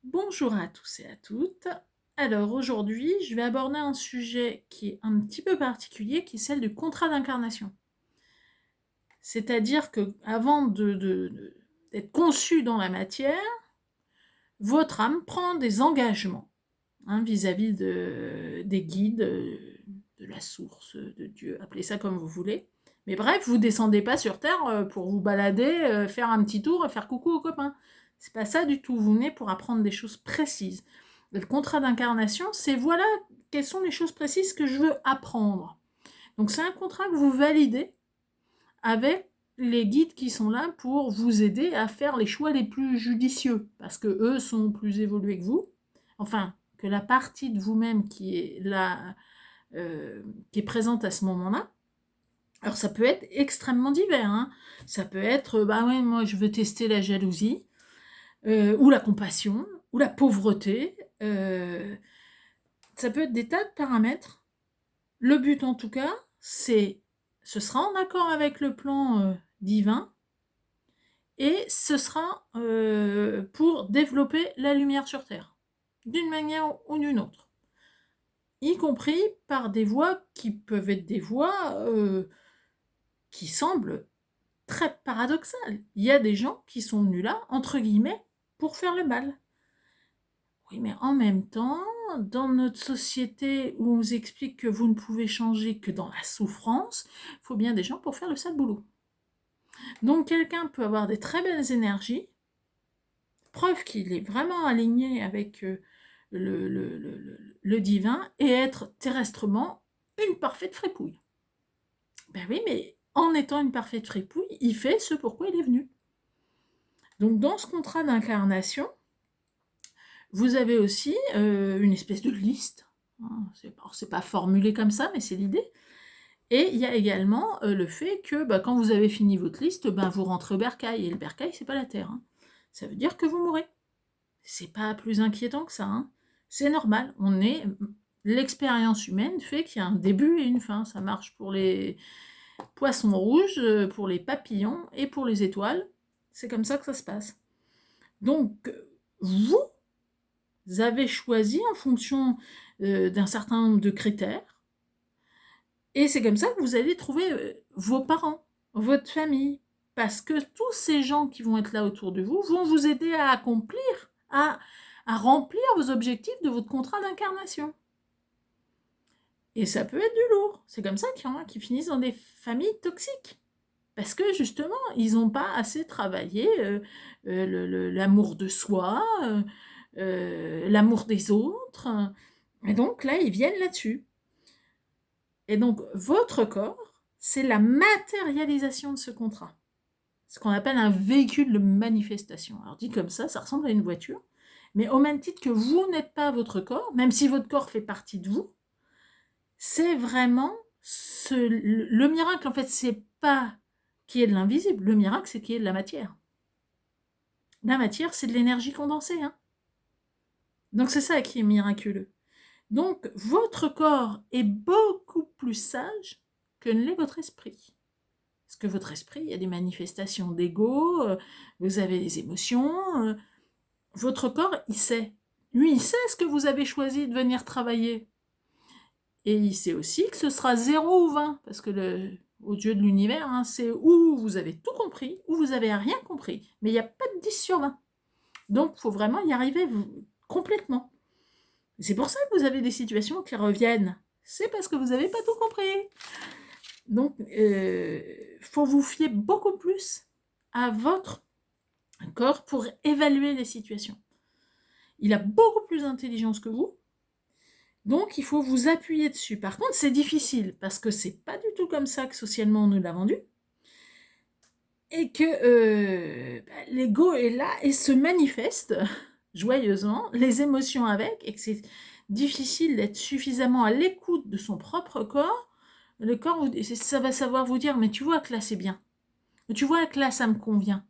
Bonjour à tous et à toutes. Alors aujourd'hui, je vais aborder un sujet qui est un petit peu particulier, qui est celle du contrat d'incarnation. C'est-à-dire que avant d'être conçu dans la matière, votre âme prend des engagements vis-à-vis des guides, de la source, de Dieu, appelez ça comme vous voulez. Mais bref, vous descendez pas sur Terre pour vous balader, faire un petit tour et faire coucou aux copains. C'est pas ça du tout. Vous venez pour apprendre des choses précises. Le contrat d'incarnation, c'est voilà quelles sont les choses précises que je veux apprendre. Donc c'est un contrat que vous validez avec les guides qui sont là pour vous aider à faire les choix les plus judicieux, parce que eux sont plus évolués que vous. Enfin, que la partie de vous-même qui est là, qui est présente à ce moment-là. Alors ça peut être extrêmement divers. Hein. Ça peut être, bah ouais, moi je veux tester la jalousie, ou la compassion, ou la pauvreté. Ça peut être des tas de paramètres. Le but en tout cas, ce sera en accord avec le plan divin, et ce sera pour développer la lumière sur Terre, d'une manière ou d'une autre. Y compris par des voies qui peuvent être des voies qui semblent très paradoxales. Il y a des gens qui sont venus là, entre guillemets, pour faire le mal. Oui, mais en même temps, dans notre société où on vous explique que vous ne pouvez changer que dans la souffrance, il faut bien des gens pour faire le sale boulot. Donc quelqu'un peut avoir des très belles énergies, preuve qu'il est vraiment aligné avec le divin, et être terrestrement une parfaite fripouille. Ben oui, mais en étant une parfaite fripouille, il fait ce pourquoi il est venu. Donc dans ce contrat d'incarnation, vous avez aussi une espèce de liste. Hein, c'est pas formulé comme ça, mais c'est l'idée. Et il y a également le fait que quand vous avez fini votre liste, vous rentrez au bercail. Et le bercail, c'est pas la terre. Hein. Ça veut dire que vous mourrez. C'est pas plus inquiétant que ça. Hein. C'est normal. L'expérience humaine fait qu'il y a un début et une fin. Ça marche pour les poissons rouges, pour les papillons et pour les étoiles. C'est comme ça que ça se passe. Donc, vous avez choisi en fonction d'un certain nombre de critères, et c'est comme ça que vous allez trouver vos parents, votre famille, parce que tous ces gens qui vont être là autour de vous vont vous aider à accomplir, à remplir vos objectifs de votre contrat d'incarnation. Et ça peut être du lourd. C'est comme ça qu'il y en a qui finissent dans des familles toxiques. Parce que justement, ils n'ont pas assez travaillé l'amour de soi, l'amour des autres. Et donc là, ils viennent là-dessus. Et donc, votre corps, c'est la matérialisation de ce contrat. Ce qu'on appelle un véhicule de manifestation. Alors dit comme ça ressemble à une voiture. Mais au même titre que vous n'êtes pas votre corps, même si votre corps fait partie de vous, c'est vraiment le miracle. En fait, c'est pas qui est de l'invisible. Le miracle, c'est qui est de la matière. La matière, c'est de l'énergie condensée. Hein. Donc c'est ça qui est miraculeux. Donc votre corps est beaucoup plus sage que ne l'est votre esprit. Parce que votre esprit, il y a des manifestations d'ego, vous avez des émotions. Votre corps, il sait. Lui, il sait ce que vous avez choisi de venir travailler. Et il sait aussi que ce sera 0 ou 20, parce que au Dieu de l'univers, hein, c'est où vous avez tout compris, ou vous avez rien compris. Mais il n'y a pas de 10 sur 20. Donc, il faut vraiment y arriver complètement. C'est pour ça que vous avez des situations qui reviennent. C'est parce que vous n'avez pas tout compris. Donc, faut vous fier beaucoup plus à votre corps pour évaluer les situations. Il a beaucoup plus d'intelligence que vous, donc il faut vous appuyer dessus. Par contre, c'est difficile, parce que c'est pas du tout comme ça que socialement on nous l'a vendu, et que l'ego est là et se manifeste joyeusement, les émotions avec, et que c'est difficile d'être suffisamment à l'écoute de son propre corps. Le corps, ça va savoir vous dire, mais tu vois que là c'est bien, tu vois que là ça me convient,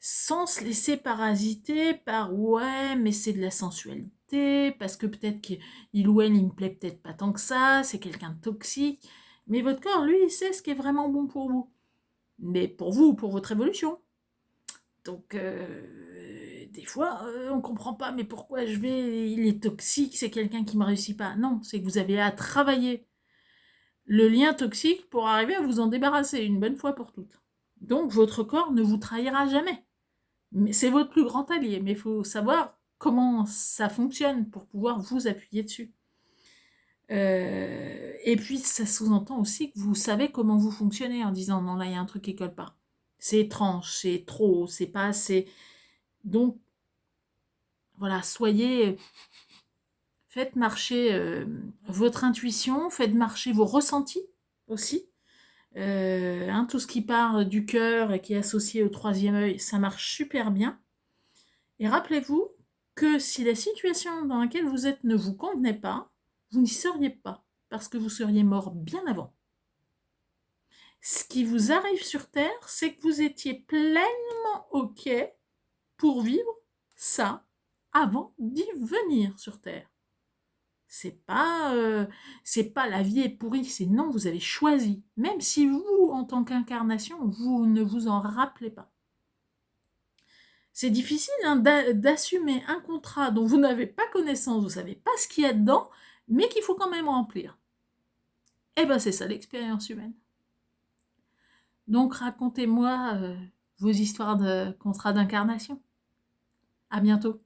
sans se laisser parasiter par ouais, mais c'est de la sensualité, parce que peut-être qu'il ou elle, il me plaît peut-être pas tant que ça, c'est quelqu'un de toxique. Mais votre corps, lui, il sait ce qui est vraiment bon pour vous. Mais pour vous, pour votre évolution. Donc, des fois, on ne comprend pas, mais pourquoi il est toxique, c'est quelqu'un qui ne me réussit pas. Non, c'est que vous avez à travailler le lien toxique pour arriver à vous en débarrasser une bonne fois pour toutes. Donc, votre corps ne vous trahira jamais. Mais c'est votre plus grand allié, mais il faut savoir comment ça fonctionne pour pouvoir vous appuyer dessus. Et puis, ça sous-entend aussi que vous savez comment vous fonctionnez en disant non, là, il y a un truc qui colle pas. C'est étrange, c'est trop, c'est pas assez. Donc, voilà, faites marcher votre intuition, faites marcher vos ressentis aussi. Tout ce qui part du cœur et qui est associé au troisième œil, ça marche super bien. Et rappelez-vous que si la situation dans laquelle vous êtes ne vous convenait pas, vous n'y seriez pas, parce que vous seriez mort bien avant. Ce qui vous arrive sur Terre, c'est que vous étiez pleinement OK pour vivre ça avant d'y venir sur Terre. C'est pas la vie est pourrie, c'est non, vous avez choisi. Même si vous, en tant qu'incarnation, vous ne vous en rappelez pas. C'est difficile d'assumer un contrat dont vous n'avez pas connaissance, vous ne savez pas ce qu'il y a dedans, mais qu'il faut quand même remplir. Eh bien, c'est ça l'expérience humaine. Donc, racontez-moi vos histoires de contrats d'incarnation. À bientôt.